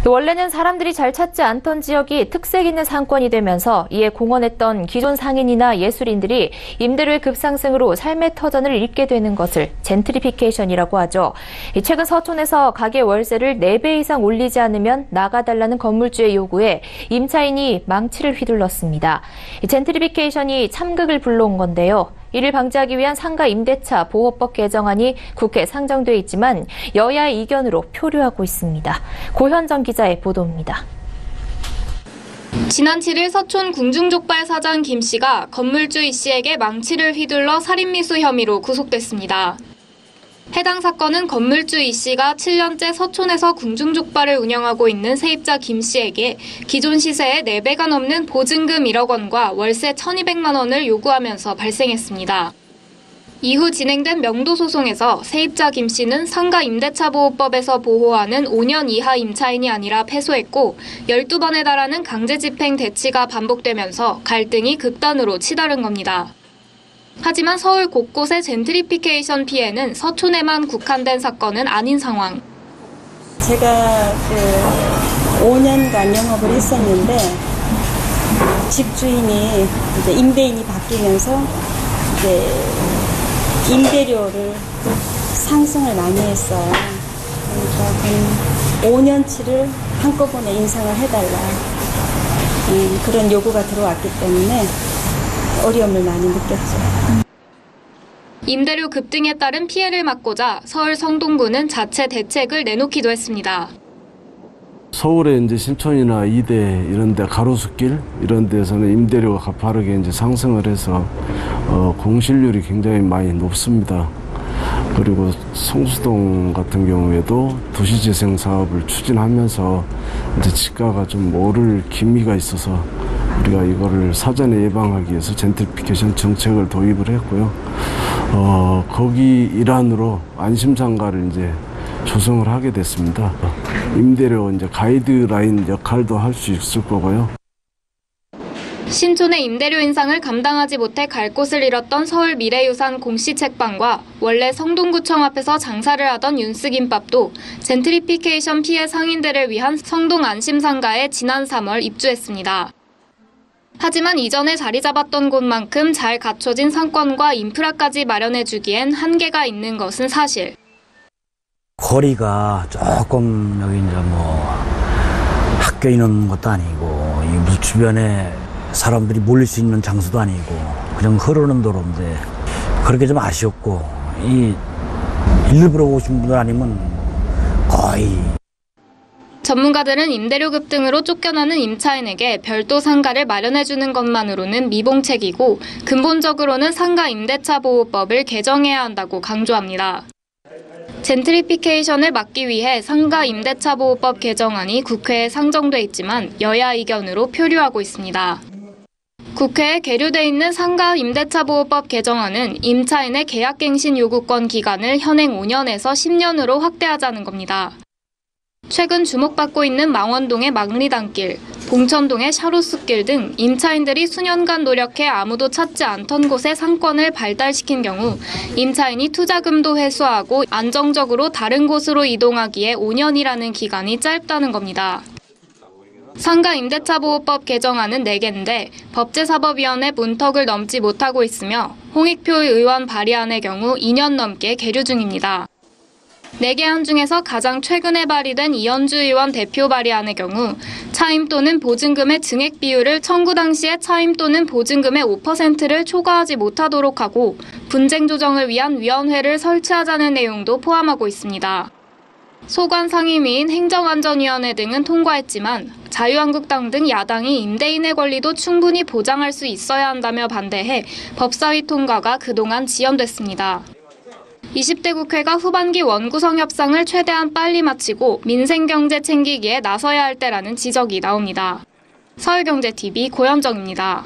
원래는 사람들이 잘 찾지 않던 지역이 특색 있는 상권이 되면서 이에 공헌했던 기존 상인이나 예술인들이 임대료의 급상승으로 삶의 터전을 잃게 되는 것을 젠트리피케이션이라고 하죠. 최근 서촌에서 가게 월세를 4배 이상 올리지 않으면 나가달라는 건물주의 요구에 임차인이 망치를 휘둘렀습니다. 젠트리피케이션이 참극을 불러온 건데요. 이를 방지하기 위한 상가 임대차 보호법 개정안이 국회에 상정돼 있지만 여야의 이견으로 표류하고 있습니다. 고현정 기자의 보도입니다. 지난 7일 서촌 궁중족발 사장 김 씨가 건물주 이 씨에게 망치를 휘둘러 살인미수 혐의로 구속됐습니다. 해당 사건은 건물주 이 씨가 7년째 서촌에서 궁중족발을 운영하고 있는 세입자 김 씨에게 기존 시세의 4배가 넘는 보증금 1억 원과 월세 1,200만 원을 요구하면서 발생했습니다. 이후 진행된 명도 소송에서 세입자 김 씨는 상가 임대차 보호법에서 보호하는 5년 이하 임차인이 아니라 패소했고 12번에 달하는 강제 집행 대치가 반복되면서 갈등이 극단으로 치달은 겁니다. 하지만 서울 곳곳의 젠트리피케이션 피해는 서촌에만 국한된 사건은 아닌 상황. 제가 5년간 영업을 했었는데 집주인이 이제 임대인이 바뀌면서 이제 임대료를 상승을 많이 했어요. 그러니까 5년치를 한꺼번에 인상을 해달라 그런 요구가 들어왔기 때문에 어려움을 많이 느꼈죠. 임대료 급등에 따른 피해를 막고자 서울 성동구는 자체 대책을 내놓기도 했습니다. 서울의 이제 신촌이나 이대 이런 데 가로수길 이런 데서는 임대료가 가파르게 이제 상승을 해서 공실률이 굉장히 많이 높습니다. 그리고 성수동 같은 경우에도 도시재생 사업을 추진하면서 이제 지가가 좀 오를 기미가 있어서 우리가 이거를 사전에 예방하기 위해서 젠트리피케이션 정책을 도입을 했고요. 거기 일환으로 안심상가를 이제 조성을 하게 됐습니다. 임대료 이제 가이드라인 역할도 할 수 있을 거고요. 신촌의 임대료 인상을 감당하지 못해 갈 곳을 잃었던 서울 미래유산 공시 책방과 원래 성동구청 앞에서 장사를 하던 윤스김밥도 젠트리피케이션 피해 상인들을 위한 성동 안심상가에 지난 3월 입주했습니다. 하지만 이전에 자리 잡았던 곳만큼 잘 갖춰진 상권과 인프라까지 마련해주기엔 한계가 있는 것은 사실. 거리가 조금 여기 이제 학교 있는 것도 아니고 이 무슨 주변에 사람들이 몰릴 수 있는 장소도 아니고 그냥 흐르는 도로인데 그렇게 좀 아쉬웠고 이 일부러 오신 분들 아니면 거의. 전문가들은 임대료 급등으로 쫓겨나는 임차인에게 별도 상가를 마련해주는 것만으로는 미봉책이고 근본적으로는 상가 임대차 보호법을 개정해야 한다고 강조합니다. 젠트리피케이션을 막기 위해 상가 임대차 보호법 개정안이 국회에 상정돼 있지만 여야 의견으로 표류하고 있습니다. 국회에 계류돼 있는 상가 임대차 보호법 개정안은 임차인의 계약갱신 요구권 기간을 현행 5년에서 10년으로 확대하자는 겁니다. 최근 주목받고 있는 망원동의 망리단길, 봉천동의 샤로스길 등 임차인들이 수년간 노력해 아무도 찾지 않던 곳에 상권을 발달시킨 경우 임차인이 투자금도 회수하고 안정적으로 다른 곳으로 이동하기에 5년이라는 기간이 짧다는 겁니다. 상가 임대차 보호법 개정안은 4개인데 법제사법위원회 문턱을 넘지 못하고 있으며 홍익표 의원 발의안의 경우 2년 넘게 계류 중입니다. 4개안 중에서 가장 최근에 발의된 이현주 의원 대표 발의안의 경우 차임 또는 보증금의 증액 비율을 청구 당시에 차임 또는 보증금의 5%를 초과하지 못하도록 하고 분쟁 조정을 위한 위원회를 설치하자는 내용도 포함하고 있습니다. 소관상임위인 행정안전위원회 등은 통과했지만 자유한국당 등 야당이 임대인의 권리도 충분히 보장할 수 있어야 한다며 반대해 법사위 통과가 그동안 지연됐습니다. 20대 국회가 후반기 원구성 협상을 최대한 빨리 마치고 민생경제 챙기기에 나서야 할 때라는 지적이 나옵니다. 서울경제TV 고현정입니다.